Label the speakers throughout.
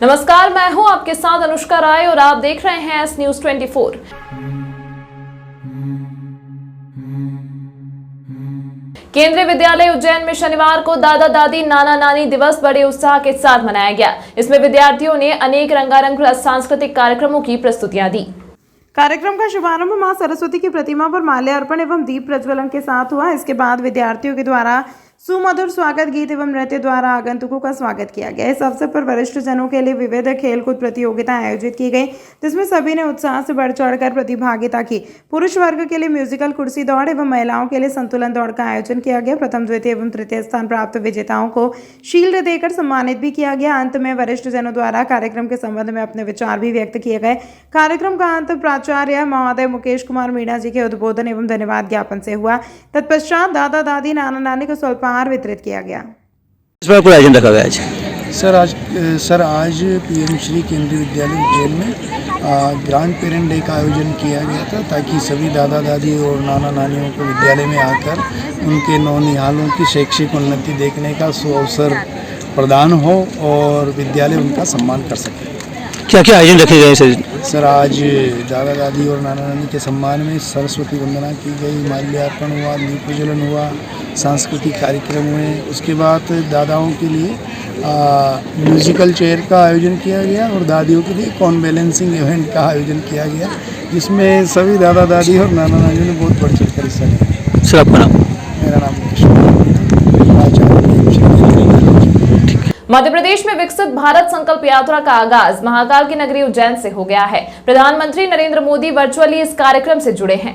Speaker 1: नमस्कार, मैं हूं आपके साथ अनुष्का राय और आप देख रहे हैं एस न्यूज 24। केंद्रीय विद्यालय उज्जैन में शनिवार को दादा दादी नाना नानी दिवस बड़े उत्साह के साथ मनाया गया। इसमें विद्यार्थियों ने अनेक रंगारंग सांस्कृतिक कार्यक्रमों की प्रस्तुतियां दी।
Speaker 2: कार्यक्रम का शुभारंभ मां सरस्वती की प्रतिमा पर माल्यार्पण एवं दीप प्रज्वलन के साथ हुआ। इसके बाद विद्यार्थियों के द्वारा सुमधुर स्वागत गीत एवं नृत्य द्वारा आगंतुकों का स्वागत किया गया। इस अवसर पर वरिष्ठ जनों के लिए विविध खेलकूद प्रतियोगिताएं आयोजित की गई, जिसमें सभी ने उत्साह से बढ़ चढ़कर प्रतिभागिता की। पुरुष वर्ग के लिए म्यूजिकल कुर्सी दौड़ एवं महिलाओं के लिए संतुलन दौड़ का आयोजन किया गया। प्रथम, द्वितीय एवं तृतीय स्थान प्राप्त विजेताओं को शील्ड देकर सम्मानित भी किया गया। अंत में वरिष्ठ जनों द्वारा कार्यक्रम के संबंध में अपने विचार भी व्यक्त किए गए। कार्यक्रम का अंत प्राचार्य महोदय मुकेश कुमार मीणा जी के उद्बोधन एवं धन्यवाद ज्ञापन से हुआ। तत्पश्चात दादा दादी नाना नानी को स्वल्पाहार वितरित किया गया।
Speaker 3: इस पर कोई आयोजन रखा गया आज?
Speaker 4: सर आज पीएम श्री केंद्रीय विद्यालय उज्जैन में ग्रैंड पेरेंट डे का आयोजन किया गया था, ताकि सभी दादा दादी और नाना नानियों को विद्यालय में आकर उनके नौनिहालों की शैक्षिक उन्नति देखने का सुअवसर प्रदान हो और विद्यालय उनका सम्मान कर सके।
Speaker 3: क्या क्या आयोजन रखे गए
Speaker 4: सर आज दादा दादी और नाना नानी के सम्मान में सरस्वती वंदना की गई, माल्यार्पण हुआ, दीप प्रज्वलन हुआ, सांस्कृतिक कार्यक्रम हुए। उसके बाद दादाओं के लिए म्यूजिकल चेयर का आयोजन किया गया और दादियों के लिए कॉन बैलेंसिंग इवेंट का आयोजन किया गया, जिसमें सभी दादा दादी और नाना नानी ने बहुत बढ़ चढ़ कर हिस्सा लिया।
Speaker 3: सर आपका नाम?
Speaker 4: मेरा नाम मुकेश कुमार मीणा।
Speaker 1: मध्य प्रदेश में विकसित भारत संकल्प यात्रा का आगाज महाकाल की नगरी उज्जैन से हो गया है। प्रधानमंत्री नरेंद्र मोदी वर्चुअली इस कार्यक्रम से जुड़े हैं।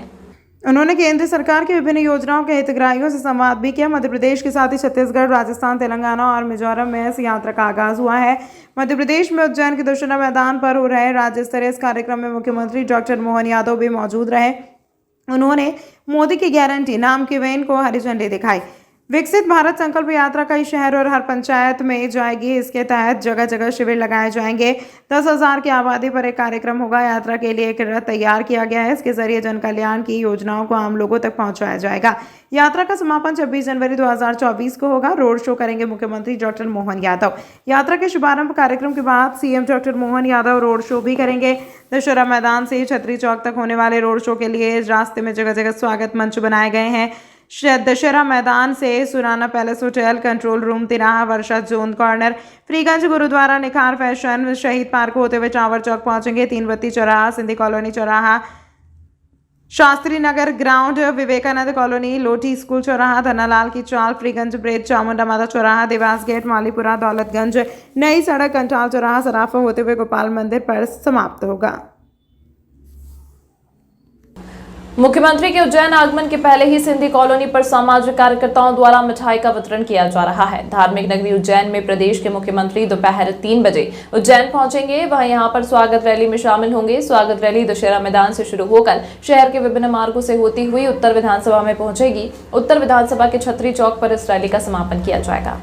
Speaker 2: उन्होंने केंद्र सरकार की विभिन्न योजनाओं के हितग्राहियों से संवाद भी किया। मध्य प्रदेश के साथ ही छत्तीसगढ़, राजस्थान, तेलंगाना और मिजोरम में इस यात्रा का आगाज हुआ है। मध्य प्रदेश में उज्जैन के दशहरा मैदान पर हो रहे राज्य स्तरीय इस कार्यक्रम में मुख्यमंत्री डॉक्टर मोहन यादव भी मौजूद रहे। उन्होंने मोदी की गारंटी नाम की वैन को हरी झंडी दिखाई। विकसित भारत संकल्प यात्रा कई शहर और हर पंचायत में जाएगी। इसके तहत जगह जगह शिविर लगाए जाएंगे। 10,000 की आबादी पर एक कार्यक्रम होगा। यात्रा के लिए एक रथ तैयार किया गया है। इसके जरिए जन कल्याण की योजनाओं को आम लोगों तक पहुंचाया जाएगा। यात्रा का समापन 26 जनवरी 2024 को होगा। रोड शो करेंगे मुख्यमंत्री डॉक्टर मोहन यादव। यात्रा के शुभारंभ कार्यक्रम के बाद CM doctor Mohan Yadav road show भी करेंगे। दशहरा मैदान से छतरी चौक तक होने वाले रोड शो के लिए रास्ते में जगह जगह स्वागत मंच बनाए गए हैं। दशहरा मैदान से Surana palace hotel, control room, तिराहा, वर्षा जोन कॉर्नर, फ्रीगंज, गुरुद्वारा, निखार फैशन, शहीद पार्क होते हुए टावर चौक पहुंचेंगे। 3 बत्ती चौराहा, सिंधी कॉलोनी चौराहा, शास्त्री नगर ग्राउंड, विवेकानंद कॉलोनी, लोटी स्कूल चौराहा, धनालाल की चाल, फ्रीगंज ब्रिज, चामुंडा माता चौराहा, देवास गेट, मालीपुरा, दौलतगंज, नई सड़क, कंटाल चौराहा, सराफा होते हुए गोपाल मंदिर पर समाप्त होगा।
Speaker 1: मुख्यमंत्री के उज्जैन आगमन के पहले ही सिंधी कॉलोनी पर सामाजिक कार्यकर्ताओं द्वारा मिठाई का वितरण किया जा रहा है। धार्मिक नगरी उज्जैन में प्रदेश के मुख्यमंत्री दोपहर 3 बजे उज्जैन पहुंचेंगे। वह यहां पर स्वागत रैली में शामिल होंगे। स्वागत रैली दशहरा मैदान से शुरू होकर शहर के विभिन्न मार्गों से होती हुई उत्तर विधानसभा में पहुंचेगी। उत्तर विधानसभा के छतरी चौक पर इस रैली का समापन किया जाएगा।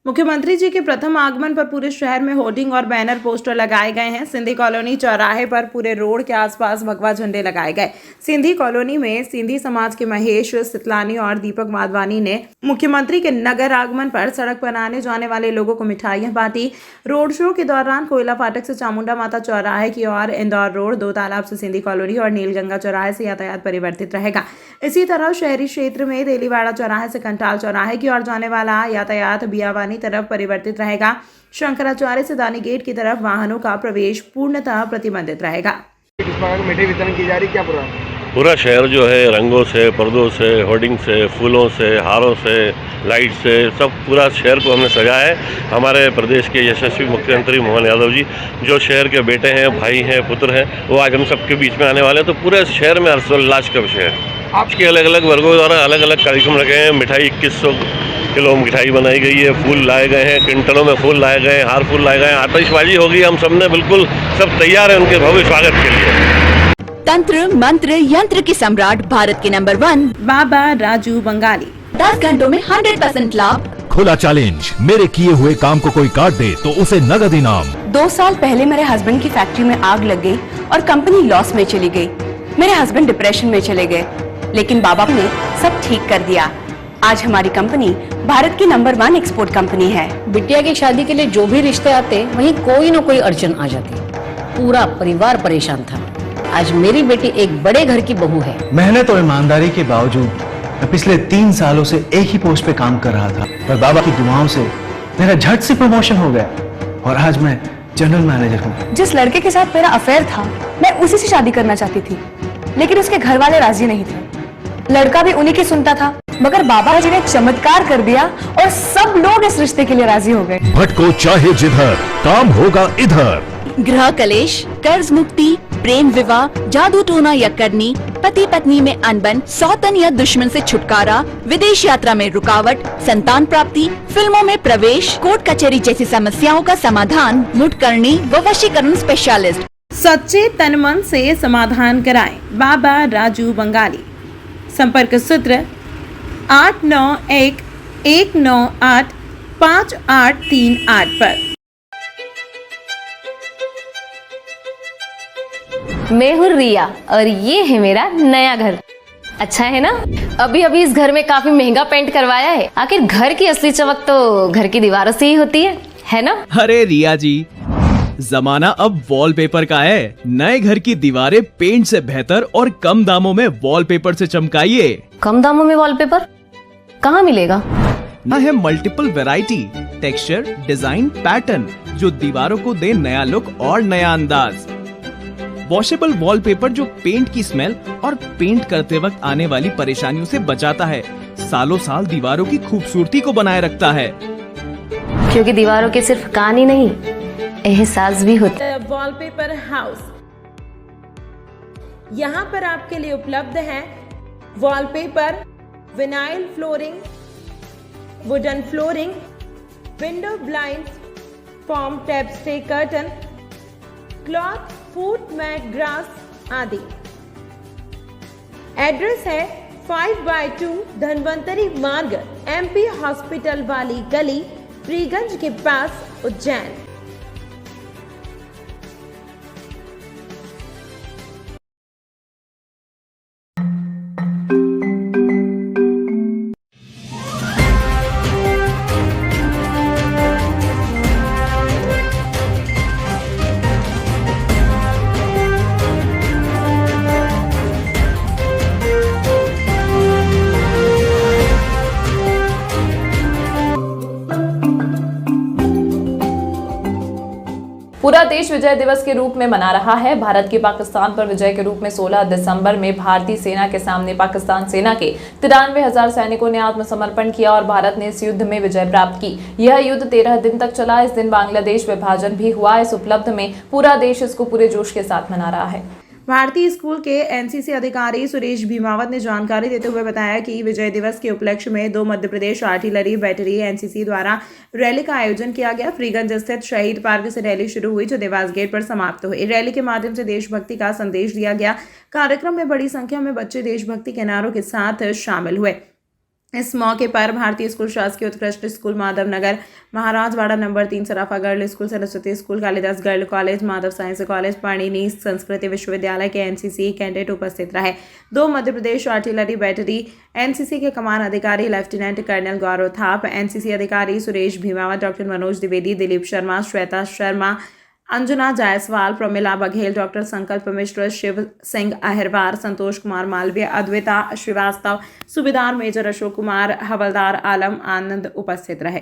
Speaker 2: मुख्यमंत्री जी के प्रथम आगमन पर पूरे शहर में होर्डिंग और बैनर पोस्टर लगाए गए हैं। सिंधी कॉलोनी चौराहे पर पूरे रोड के आसपास भगवा झंडे लगाए गए। सिंधी कॉलोनी में सिंधी समाज के महेश सितलानी और दीपक वाधवानी ने मुख्यमंत्री के नगर आगमन पर सड़क पर आने जाने वाले लोगों को मिठाइयां बांटी। रोड शो के दौरान कोयला फाटक से चामुंडा माता चौराहे की ओर इंदौर रोड, 2 तालाब से सिंधी कॉलोनी और नीलगंगा चौराहे से यातायात परिवर्तित रहेगा। इसी तरह शहरी क्षेत्र में देलीवाड़ा चौराहे से कंटाल चौराहे की ओर जाने वाला यातायात बियावानी तरफ परिवर्तित रहेगा। शंकराचार्य से दानी गेट की तरफ वाहनों का प्रवेश पूर्णतः प्रतिबंधित रहेगा।
Speaker 5: किस प्रकार की मिठाई वितरण की जा रही है, क्या
Speaker 6: पूरा शहर जो है रंगों से, पर्दों से, होर्डिंग से, फूलों से, हारों से, लाइट से, सब पूरा शहर को हमने सजाया है। हमारे प्रदेश के यशस्वी मुख्यमंत्री मोहन यादव जी, जो शहर के बेटे हैं, भाई हैं, पुत्र हैं, वो आज हम सबके बीच में आने वाले हैं। तो पूरे शहर में हर्षोल्लास का विषय है। आपके अलग अलग वर्गों द्वारा अलग अलग कार्यक्रम रखे हैं। मिठाई 2100 किलो मिठाई बनाई गई है, फूल लाए गए हैं, क्विंटलों में फूल लाए गए हैं, हार फूल लाए गए हैं, आतिशबाजी होगी। हम सब ने बिल्कुल सब तैयार है उनके भव्य स्वागत के लिए।
Speaker 7: तंत्र मंत्र यंत्र के सम्राट भारत के नंबर 1
Speaker 2: बाबा राजू बंगाली।
Speaker 7: 10 घंटों में 100% लाभ।
Speaker 8: खुला चैलेंज, मेरे किए हुए काम को कोई काट दे तो उसे नगद इनाम।
Speaker 7: 2 साल पहले मेरे हस्बैंड की फैक्ट्री में आग लग गई और कंपनी लॉस में चली गई। मेरे हस्बैंड डिप्रेशन में चले गए, लेकिन बाबा ने सब ठीक कर दिया। आज हमारी कंपनी भारत की नंबर 1 एक्सपोर्ट कंपनी है।
Speaker 9: बिटिया की शादी के लिए जो भी रिश्ते आते वहीं कोई न कोई अड़चन आ जाती, पूरा परिवार परेशान था। आज मेरी बेटी एक बड़े घर की बहू है।
Speaker 10: मेहनत और ईमानदारी के बावजूद मैं पिछले 3 सालों से एक ही पोस्ट पे काम कर रहा था, पर बाबा की दुआओं से मेरा झट से प्रमोशन हो गया और आज मैं जनरल मैनेजर हूँ।
Speaker 7: जिस लड़के के साथ मेरा अफेयर था, मैं उसी से शादी करना चाहती थी, लेकिन उसके घर वाले राजी नहीं थे। लड़का भी उन्हीं की सुनता था, मगर बाबा जी ने चमत्कार कर दिया और सब लोग इस रिश्ते के लिए राजी हो गए।
Speaker 8: भटको चाहे जिधर, काम होगा इधर।
Speaker 11: गृह कलेश, कर्ज मुक्ति, प्रेम विवाह, जादू टोना या करनी, पति पत्नी में अनबन, सौतन या दुश्मन से छुटकारा, विदेश यात्रा में रुकावट, संतान प्राप्ति, फिल्मों में प्रवेश, कोर्ट कचहरी जैसी समस्याओं का समाधान मुठकरणी व वशीकरण स्पेशलिस्ट।
Speaker 2: सच्चे तन मन से समाधान कराएं बाबा राजू बंगाली। संपर्क सूत्र 8911985838 पर।
Speaker 1: मैं हूँ रिया और ये है मेरा नया घर। अच्छा है ना? अभी अभी इस घर में काफी महंगा पेंट करवाया है। आखिर घर की असली चमक तो घर की दीवारों से ही होती है ना?
Speaker 12: अरे रिया जी, जमाना अब वॉलपेपर का है। नए घर की दीवारें पेंट से बेहतर और कम दामों में वॉलपेपर से चमकाइए।
Speaker 1: कम दामों में वॉलपेपर कहाँ मिलेगा?
Speaker 12: ना है multiple variety, texture, design, pattern जो दीवारों को दे नया लुक और नया अंदाज। वॉशेबल वॉलपेपर जो पेंट की स्मेल और पेंट करते वक्त आने वाली परेशानियों से बचाता है, सालों साल दीवारों की खूबसूरती को बनाए रखता है।
Speaker 1: क्योंकि दीवारों के सिर्फ कान ही नहीं, एहसास भी होता है।
Speaker 2: वॉलपेपर हाउस, यहाँ पर आपके लिए उपलब्ध है wallpaper, vinyl flooring, wooden flooring, window blind, form tap stay curtain, cloth, foot mat, grass आदि। एड्रेस है 5/2 धनवंतरी मार्ग, MP हॉस्पिटल वाली गली, फ्रीगंज के पास, उज्जैन।
Speaker 1: पूरा देश विजय दिवस के रूप में मना रहा है। भारत की पाकिस्तान पर विजय के रूप में 16 दिसंबर में भारतीय सेना के सामने पाकिस्तान सेना के 93,000 सैनिकों ने आत्मसमर्पण किया और भारत ने इस युद्ध में विजय प्राप्त की। यह युद्ध 13 दिन तक चला। इस दिन बांग्लादेश विभाजन भी हुआ। इस उपलब्ध में पूरा देश इसको पूरे जोश के साथ मना रहा है। भारतीय स्कूल के एनसीसी अधिकारी सुरेश भीमावत ने जानकारी देते हुए बताया कि विजय दिवस के उपलक्ष्य में 2 Madhya Pradesh artillery battery NCC द्वारा रैली का आयोजन किया गया। फ्रीगंज स्थित शहीद पार्क से रैली शुरू हुई जो देवास गेट पर समाप्त हुई। रैली के माध्यम से देशभक्ति का संदेश दिया गया। कार्यक्रम में बड़ी संख्या में बच्चे देशभक्ति के नारों के साथ शामिल हुए। इस मौके पर भारतीय स्कूल, शासकीय उत्कृष्ट school Madhav Nagar, Maharajwada number 3 Sarafa girl school, Saraswati school, Kalidas girl college, Madhav science college, Panini संस्कृति विश्वविद्यालय के एनसीसी कैडेट उपस्थित रहे। 2 Madhya Pradesh artillery battery NCC के कमान अधिकारी lieutenant colonel Gaurav Thap, NCC अधिकारी सुरेश भीमावत, डॉक्टर मनोज द्विवेदी, दिलीप शर्मा, श्वेता शर्मा, अंजुना जायसवाल, प्रमिला बघेल, डॉक्टर संकल्प मिश्र, शिव सिंह अहिरवार, संतोष कुमार मालवीय, अद्विता श्रीवास्तव, सूबेदार मेजर अशोक कुमार, हवलदार आलम आनंद उपस्थित रहे।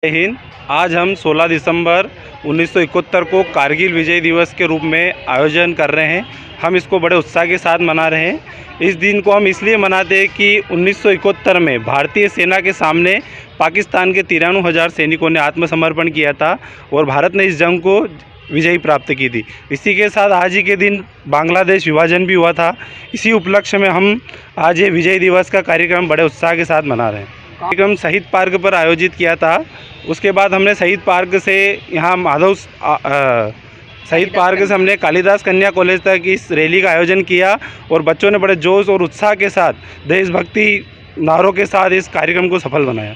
Speaker 13: हिंद, आज हम 16 दिसंबर 1971 को कारगिल विजय दिवस के रूप में आयोजन कर रहे हैं। हम इसको बड़े उत्साह के साथ मना रहे हैं। इस दिन को हम इसलिए मनाते हैं कि 1971 में भारतीय सेना के सामने पाकिस्तान के 93,000 सैनिकों ने आत्मसमर्पण किया था और भारत ने इस जंग को विजयी प्राप्त की थी। इसी के साथ आज ही के दिन बांग्लादेश विभाजन भी हुआ था। इसी उपलक्ष्य में हम आज ये विजय दिवस का कार्यक्रम बड़े उत्साह के साथ मना रहे हैं। कार्यक्रम शहीद पार्क पर आयोजित किया था। उसके बाद हमने शहीद पार्क से यहाँ शहीद पार्क से हमने कालिदास कन्या कॉलेज तक इस रैली का आयोजन किया और बच्चों ने बड़े जोश और उत्साह के साथ देशभक्ति नारों के साथ इस कार्यक्रम को सफल बनाया।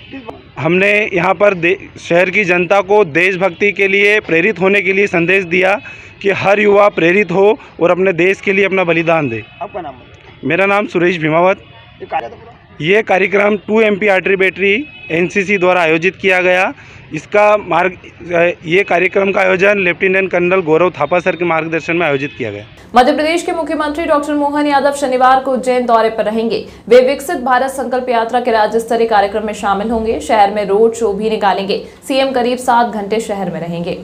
Speaker 13: हमने यहाँ पर शहर की जनता को देशभक्ति के लिए प्रेरित होने के लिए संदेश दिया कि हर युवा प्रेरित हो और अपने देश के लिए अपना बलिदान दे।
Speaker 5: आपका नाम?
Speaker 13: मेरा नाम सुरेश भीमावत। ये कार्यक्रम 2 MP आर्टरी बैटरी NCC द्वारा आयोजित किया गया। ये कार्यक्रम का आयोजन लेफ्टिनेंट कर्नल गौरव थापा सर के मार्गदर्शन में आयोजित किया गया।
Speaker 1: मध्य प्रदेश के मुख्यमंत्री डॉक्टर मोहन यादव शनिवार को उज्जैन दौरे पर रहेंगे। वे विकसित भारत संकल्प यात्रा के राज्य स्तरीय कार्यक्रम में शामिल होंगे। शहर में रोड शो भी निकालेंगे। सीएम करीब 7 घंटे शहर में रहेंगे।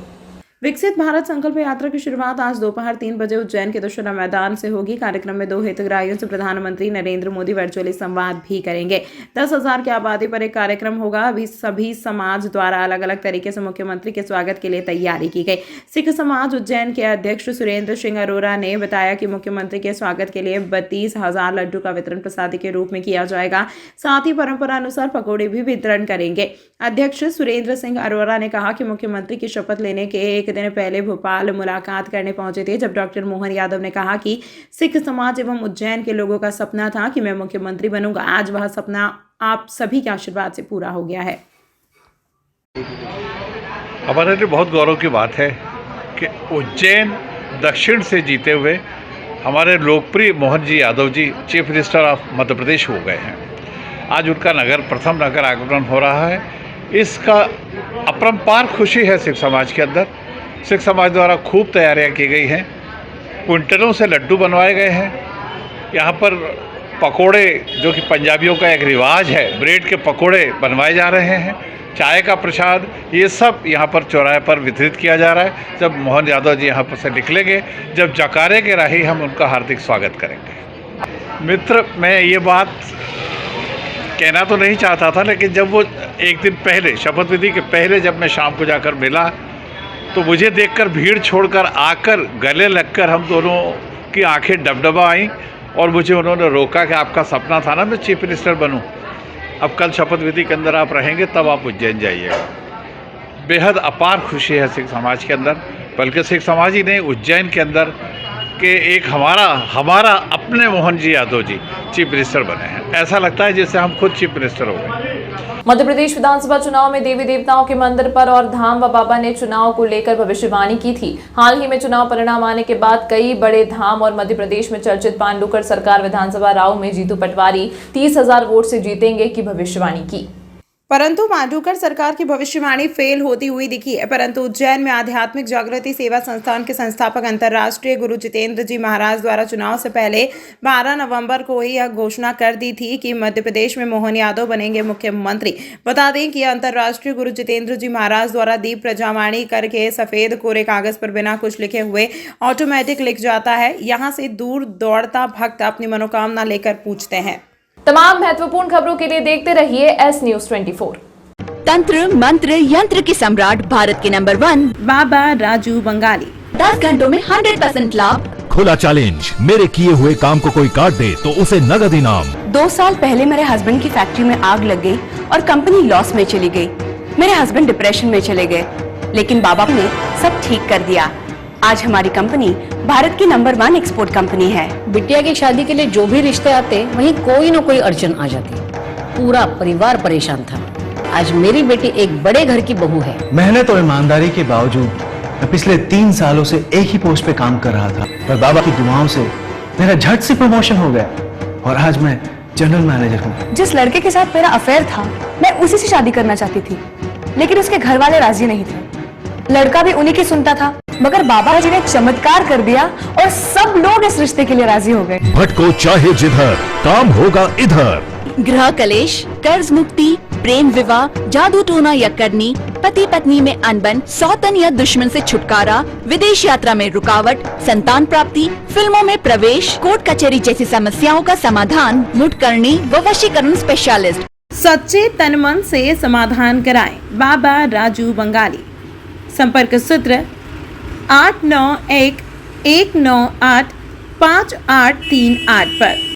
Speaker 2: विकसित भारत संकल्प यात्रा की शुरुआत आज दोपहर 3 बजे उज्जैन के दशहरा मैदान से होगी। कार्यक्रम में 2 हितग्राहियों से प्रधानमंत्री नरेंद्र मोदी वर्चुअली संवाद भी करेंगे। 10,000 की आबादी पर एक कार्यक्रम होगा। अभी सभी समाज द्वारा अलग अलग तरीके से मुख्यमंत्री के स्वागत के लिए तैयारी की गई। सिख समाज उज्जैन के अध्यक्ष सुरेंद्र सिंह अरोरा ने बताया कि मुख्यमंत्री के स्वागत के लिए 32,000 लड्डू का वितरण प्रसादी के रूप में किया जाएगा। साथ ही परंपरा अनुसार पकौड़े भी वितरण करेंगे। अध्यक्ष सुरेंद्र सिंह अरोरा ने कहा कि मुख्यमंत्री की शपथ लेने के एक दिन पहले भोपाल मुलाकात करने पहुंचे थे, जब डॉक्टर मोहन यादव ने कहा कि सिख समाज एवं उज्जैन के लोगों का सपना था कि मैं मुख्यमंत्री बनूंगा। आज वह सपना आप सभी के आशीर्वाद से पूरा हो गया है।
Speaker 14: हमारे लिए बहुत गौरव की बात है कि उज्जैन दक्षिण से जीते हुए हमारे लोकप्रिय Mohan ji Yadav ji chief minister of Madhya Pradesh हो गए हैं। आज उनका प्रथम नगर आगमन हो रहा है। इसका अपरंपार खुशी है सिख समाज के अंदर। सिख समाज द्वारा खूब तैयारियां की गई हैं। क्विंटलों से लड्डू बनवाए गए हैं। यहाँ पर पकोड़े, जो कि पंजाबियों का एक रिवाज है, ब्रेड के पकोड़े बनवाए जा रहे हैं। चाय का प्रसाद, ये सब यहाँ पर चौराहे पर वितरित किया जा रहा है। जब मोहन यादव जी यहाँ पर से निकलेंगे, जब जकारे के राही हम उनका हार्दिक स्वागत करेंगे। मित्र, मैं ये बात कहना तो नहीं चाहता था, लेकिन जब वो एक दिन पहले, शपथ विधि के पहले जब मैं शाम को जाकर मिला, तो मुझे देखकर भीड़ छोड़कर आकर गले लगकर हम दोनों की आंखें डबडबा आईं और मुझे उन्होंने रोका कि आपका सपना था ना मैं चीफ मिनिस्टर बनूं। अब कल शपथ विधि के अंदर आप रहेंगे, तब आप उज्जैन जाइएगा। बेहद अपार खुशी है सिख समाज के अंदर, बल्कि सिख समाज ही नहीं, उज्जैन के अंदर के एक हमारा अपने मोहन जी यादव जी चीफ मिनिस्टर बने हैं। ऐसा लगता है जैसे हम खुद चीफ मिनिस्टर हो गए।
Speaker 1: मध्य प्रदेश विधानसभा चुनाव में देवी देवताओं के मंदिर पर और धाम व बाबा ने चुनाव को लेकर भविष्यवाणी की थी। हाल ही में चुनाव परिणाम आने के बाद कई बड़े धाम और मध्य प्रदेश में चर्चित पांडुकर सरकार विधानसभा राव में जीतू पटवारी 30,000 वोट से जीतेंगे की भविष्यवाणी की,
Speaker 2: परंतु पांडुकर सरकार की भविष्यवाणी फेल होती हुई दिखी है। परंतु उज्जैन में आध्यात्मिक जागृति सेवा संस्थान के संस्थापक अंतर्राष्ट्रीय गुरु जितेंद्र जी महाराज द्वारा चुनाव से पहले 12 नवंबर को ही यह घोषणा कर दी थी कि मध्य प्रदेश में मोहन यादव बनेंगे मुख्यमंत्री। बता दें कि अंतर्राष्ट्रीय गुरु जितेंद्र जी महाराज द्वारा दीप प्रज्वलनी करके सफेद कोरे कागज पर बिना कुछ लिखे हुए ऑटोमेटिक लिख जाता है। यहाँ से दूर दौड़ता भक्त अपनी मनोकामना लेकर पूछते हैं।
Speaker 1: तमाम महत्वपूर्ण खबरों के लिए देखते रहिए एस न्यूज 24।
Speaker 11: तंत्र मंत्र यंत्र के सम्राट भारत के नंबर 1
Speaker 2: बाबा राजू बंगाली।
Speaker 11: 10 घंटों में 100% लाभ।
Speaker 8: खुला चैलेंज, मेरे किए हुए काम को कोई काट दे तो उसे नगद इनाम।
Speaker 7: 2 साल पहले मेरे हस्बैंड की फैक्ट्री में आग लग गई और कंपनी लॉस में चली गई। मेरे हस्बैंड डिप्रेशन में चले गए, लेकिन बाबा ने सब ठीक कर दिया। आज हमारी कंपनी भारत की नंबर 1 एक्सपोर्ट कंपनी है।
Speaker 9: बिटिया की शादी के लिए जो भी रिश्ते आते, वहीं कोई न कोई अड़चन आ जाती। पूरा परिवार परेशान था। आज मेरी बेटी एक बड़े घर की बहू है।
Speaker 10: मेहनत और ईमानदारी के बावजूद मैं पिछले 3 सालों से एक ही पोस्ट पे काम कर रहा था, पर बाबा की दुआओं से मेरा झट से प्रमोशन हो गया और आज मैं जनरल मैनेजर हूँ।
Speaker 7: जिस लड़के के साथ मेरा अफेयर था, मैं उसी से शादी करना चाहती थी, लेकिन उसके घर वाले राजी नहीं थे। लड़का भी उन्हीं की सुनता था, मगर बाबा जी ने चमत्कार कर दिया और सब लोग इस रिश्ते के लिए राजी हो गए।
Speaker 8: भटको चाहे जिधर, काम होगा इधर।
Speaker 11: गृह कलेश, कर्ज मुक्ति, प्रेम विवाह, जादू टोना या करनी, पति पत्नी में अनबन, सौतन या दुश्मन से छुटकारा, विदेश यात्रा में रुकावट, संतान प्राप्ति, फिल्मों में प्रवेश, कोर्ट कचहरी जैसी समस्याओं का समाधान मुठकरणी व वशीकरण स्पेशलिस्ट।
Speaker 2: सच्चे तन मन से समाधान कराएं। बाबा राजू बंगाली। संपर्क सूत्र 891 198 5838 पर।